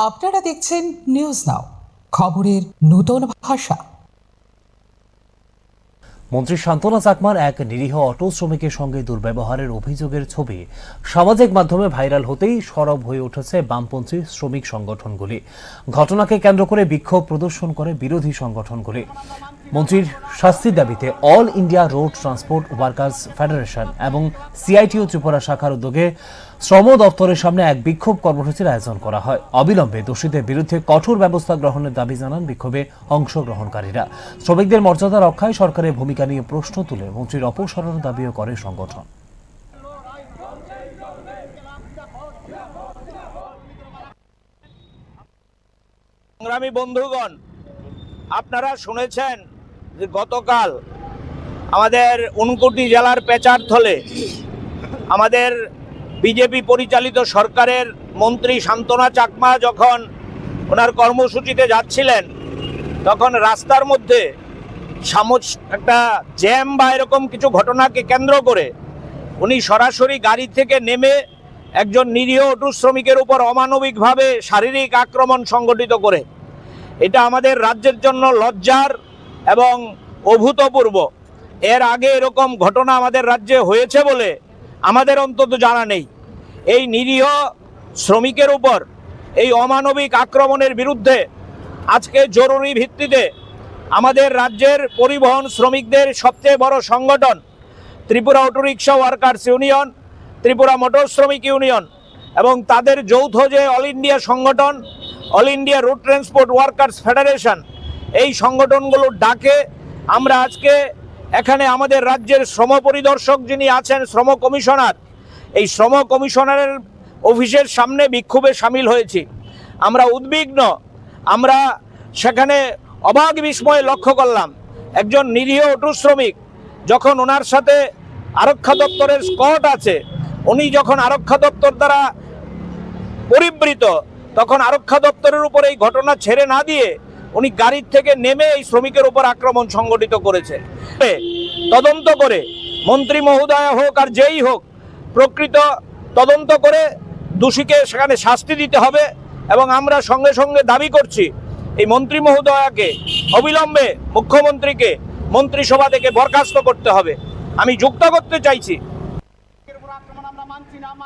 আপনারা দেখছেন news now, খবরের নতুন ভাষা। মন্ত্রী শান্তনা চাকমার এক নিরীহ অটো শ্রমিকের সঙ্গে দুর্ব্যবহারের অভিযোগের ছবি সামাজিক মাধ্যমে ভাইরাল হতেই সরব হয়ে উঠেছে বামপন্থী শ্রমিক সংগঠনগুলি। ঘটনাকে কেন্দ্র করে বিক্ষোভ প্রদর্শন করে বিরোধী সংগঠনগুলি। মন্ত্রীর শাস্তির দাবিতে all India road transport workers federation এবং সিআইটিইউ ত্রিপুরা শাখার উদ্যোগে শ্রম দপ্তরের সামনে এক বিক্ষোভ কর্মসূচির আয়োজন করা হয়। অবিলম্বে দোষীদের বিরুদ্ধে কঠোর ব্যবস্থা গ্রহণের দাবি জানান বিক্ষোভে অংশগ্রহণকারীরা। শ্রমিকদের মর্যাদা রক্ষায় সরকারের ভূমিকা নিয়ে প্রশ্ন তুলে মন্ত্রীর অপসারণের দাবিও করে সংগঠন। সংগ্রামী বন্ধুগণ, আপনারা শুনেছেন যে গতকাল আমাদের ঊনকোটি জেলার পেচারথলে আমাদের বিজেপি পরিচালিত সরকারের মন্ত্রী শান্তনা চাকমা যখন ওনার কর্মসূচিতে যাচ্ছিলেন, তখন রাস্তার মধ্যে একটা জ্যাম বা এরকম কিছু ঘটনাকে কেন্দ্র করে উনি সরাসরি গাড়ি থেকে নেমে একজন নিরীহ অটো শ্রমিকের উপর অমানবিকভাবে শারীরিক আক্রমণ সংগঠিত করে। এটা আমাদের রাজ্যের জন্য লজ্জার এবং অভূতপূর্ব। এর আগে এরকম ঘটনা আমাদের রাজ্যে হয়েছে বলে আমাদের অন্তত জানা নেই। এই নিরীহ শ্রমিকের উপর এই অমানবিক আক্রমণের বিরুদ্ধে আজকে জরুরি ভিত্তিতে আমাদের রাজ্যের পরিবহন শ্রমিকদের সবচেয়ে বড় সংগঠন Tripura autorickshaw workers union, Tripura motor শ্রমিক ইউনিয়ন এবং তাদের যৌথ যে অল ইন্ডিয়া সংগঠন all India road transport workers federation, এই সংগঠনগুলোর ডাকে আমরা আজকে এখানে আমাদের রাজ্যের শ্রম পরিদর্শক যিনি আছেন, শ্রম কমিশনার, এই শ্রম কমিশনারের অফিসের সামনে বিক্ষোভে সামিল হয়েছি। আমরা উদ্বিগ্ন। আমরা সেখানে অবাক বিস্ময়ে লক্ষ্য করলাম একজন নিরীহ অটো শ্রমিক যখন ওনার সাথে আরক্ষা দপ্তরের স্কট আছে, উনি যখন আরক্ষা দপ্তর দ্বারা পরিবৃত, তখন আরক্ষা দপ্তরের উপর এই ঘটনা ছেড়ে না দিয়ে উনি গাড়ির থেকে নেমে এই শ্রমিকের উপর আক্রমণ সংগঠিত করেছে। তদন্ত করে মন্ত্রী মহোদয় হোক আর যেই হোক, প্রকৃত তদন্ত করে দোষীকে সেখানে শাস্তি দিতে হবে এবং আমরা সঙ্গে সঙ্গে দাবি করছি এই মন্ত্রী মহোদয়কে অবিলম্বে মুখ্যমন্ত্রীকে মন্ত্রিসভা থেকে বরখাস্ত করতে হবে। আমি যুক্ত করতে চাইছি